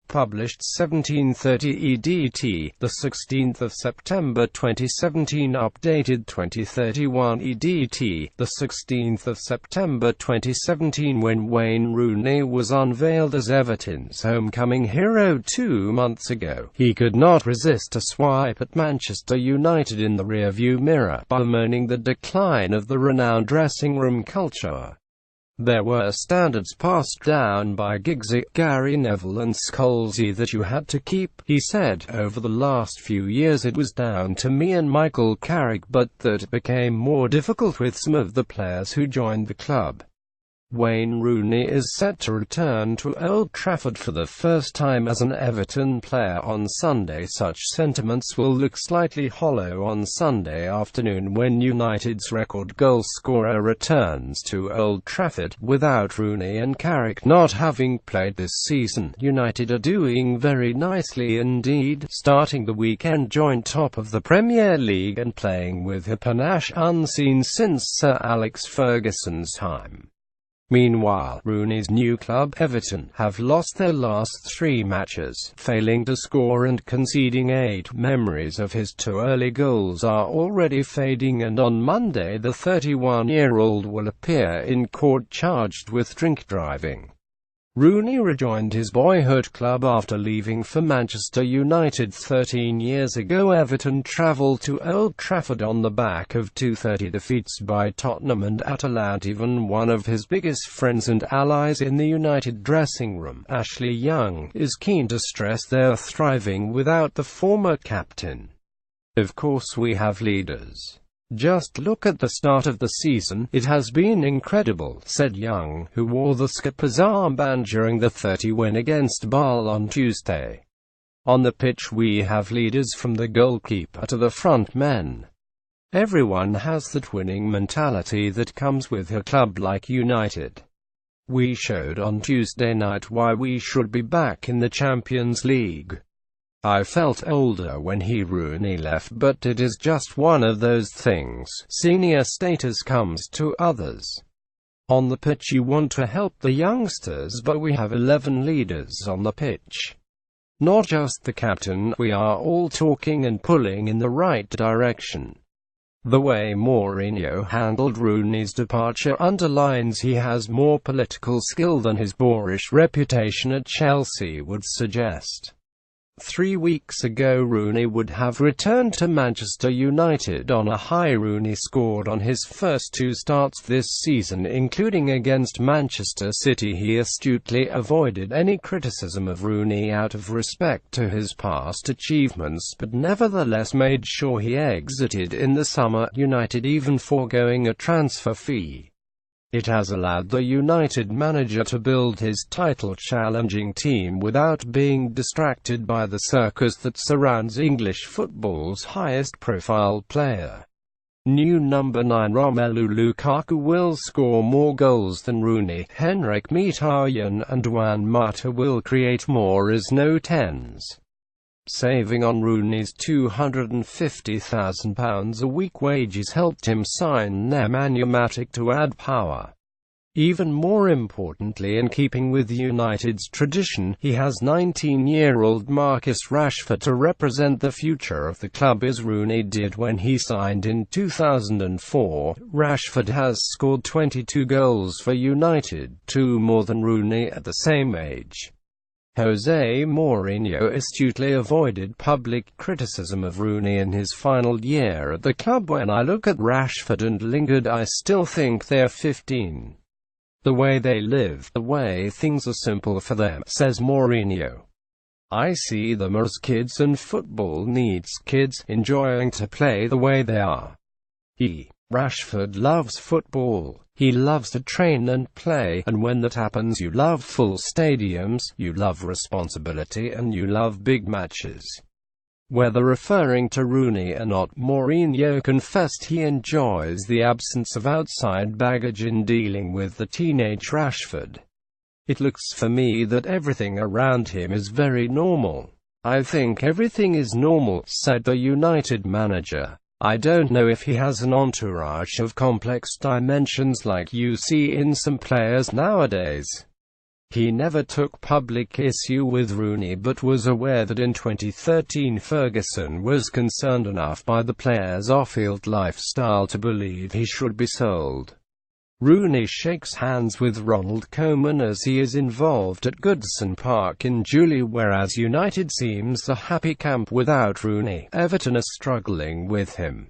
Published 1730 EDT, the 16th of September 2017. Updated 2031 EDT, the 16th of September 2017. When Wayne Rooney was unveiled as Everton's homecoming hero 2 months ago, he could not resist a swipe at Manchester United in the rearview mirror, bemoaning the decline of the renowned dressing room culture. There were standards passed down by Giggsy, Gary Neville and Scholesy that you had to keep, he said. Over the last few years it was down to me and Michael Carrick, but that became more difficult with some of the players who joined the club. Wayne Rooney is set to return to Old Trafford for the first time as an Everton player on Sunday. Such sentiments will look slightly hollow on Sunday afternoon when United's record goal scorer returns to Old Trafford. Without Rooney and Carrick not having played this season, United are doing very nicely indeed, starting the weekend joint top of the Premier League and playing with a panache unseen since Sir Alex Ferguson's time. Meanwhile, Rooney's new club, Everton, have lost their last 3 matches, failing to score and conceding 8. Memories of his 2 early goals are already fading, and on Monday the 31-year-old will appear in court charged with drink driving. Rooney rejoined his boyhood club after leaving for Manchester United 13 years ago. Everton travelled to Old Trafford on the back of 2-30 defeats by Tottenham and Atalanta. Even one of his biggest friends and allies in the United dressing room, Ashley Young, is keen to stress they're thriving without the former captain. Of course we have leaders. Just look at the start of the season, it has been incredible, said Young, who wore the skipper's armband during the 30 win against Bale on Tuesday. On the pitch we have leaders from the goalkeeper to the front men. Everyone has that winning mentality that comes with a club like United. We showed on Tuesday night why we should be back in the Champions League. I felt older when Rooney left, but it is just one of those things. Senior status comes to others. On the pitch you want to help the youngsters, but we have 11 leaders on the pitch. Not just the captain, we are all talking and pulling in the right direction. The way Mourinho handled Rooney's departure underlines he has more political skill than his boorish reputation at Chelsea would suggest. 3 weeks ago Rooney would have returned to Manchester United on a high. Rooney scored on his first 2 starts this season, including against Manchester City. He astutely avoided any criticism of Rooney out of respect to his past achievements, but nevertheless made sure he exited in the summer, United even foregoing a transfer fee. It has allowed the United manager to build his title-challenging team without being distracted by the circus that surrounds English football's highest-profile player. New number 9 Romelu Lukaku will score more goals than Rooney. Henrik Mkhitaryan and Juan Mata will create more as no 10s. Saving on Rooney's £250,000 a week wages helped him sign Nemanja Matic to add power. Even more importantly, in keeping with United's tradition, he has 19-year-old Marcus Rashford to represent the future of the club as Rooney did when he signed in 2004. Rashford has scored 22 goals for United, 2 more than Rooney at the same age. Jose Mourinho astutely avoided public criticism of Rooney in his final year at the club. When I look at Rashford and Lingard, I still think they're 15. The way they live, the way things are simple for them, says Mourinho. I see them as kids, and football needs kids, enjoying to play the way they are. Rashford loves football. He loves to train and play, and when that happens you love full stadiums, you love responsibility, and you love big matches. Whether referring to Rooney or not, Mourinho confessed he enjoys the absence of outside baggage in dealing with the teenage Rashford. It looks for me that everything around him is very normal. I think everything is normal, said the United manager. I don't know if he has an entourage of complex dimensions like you see in some players nowadays. He never took public issue with Rooney but was aware that in 2013 Ferguson was concerned enough by the player's off-field lifestyle to believe he should be sold. Rooney shakes hands with Ronald Koeman as he is involved at Goodison Park in July, whereas United seems a happy camp without Rooney. Everton are struggling with him.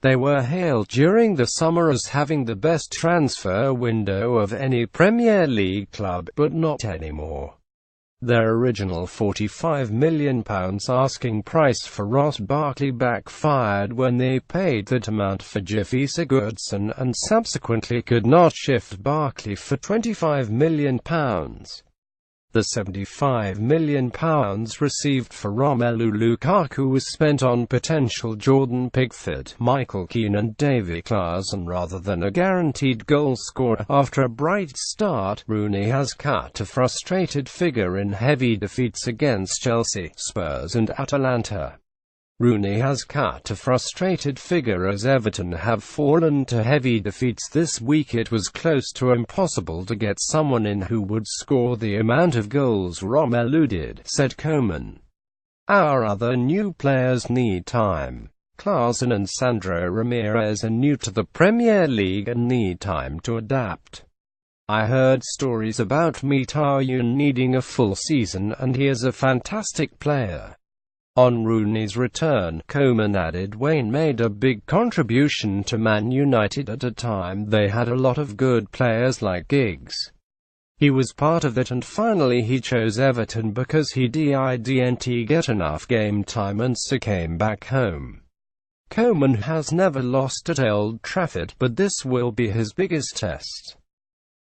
They were hailed during the summer as having the best transfer window of any Premier League club, but not anymore. Their original £45 million asking price for Ross Barkley backfired when they paid that amount for Gylfi Sigurdsson and subsequently could not shift Barkley for £25 million. The £75 million received for Romelu Lukaku was spent on potential Jordan Pickford, Michael Keane and Davy Klaassen rather than a guaranteed goal scorer. After a bright start, Rooney has cut a frustrated figure in heavy defeats against Chelsea, Spurs and Atalanta. Rooney has cut a frustrated figure as Everton have fallen to heavy defeats this week. It was close to impossible to get someone in who would score the amount of goals Romelu did, said Koeman. Our other new players need time. Klaassen and Sandro Ramirez are new to the Premier League and need time to adapt. I heard stories about Mkhitaryan needing a full season and he is a fantastic player. On Rooney's return, Koeman added, Wayne made a big contribution to Man United at a time they had a lot of good players like Giggs. He was part of it and finally he chose Everton because he didn't get enough game time and so came back home. Koeman has never lost at Old Trafford, but this will be his biggest test.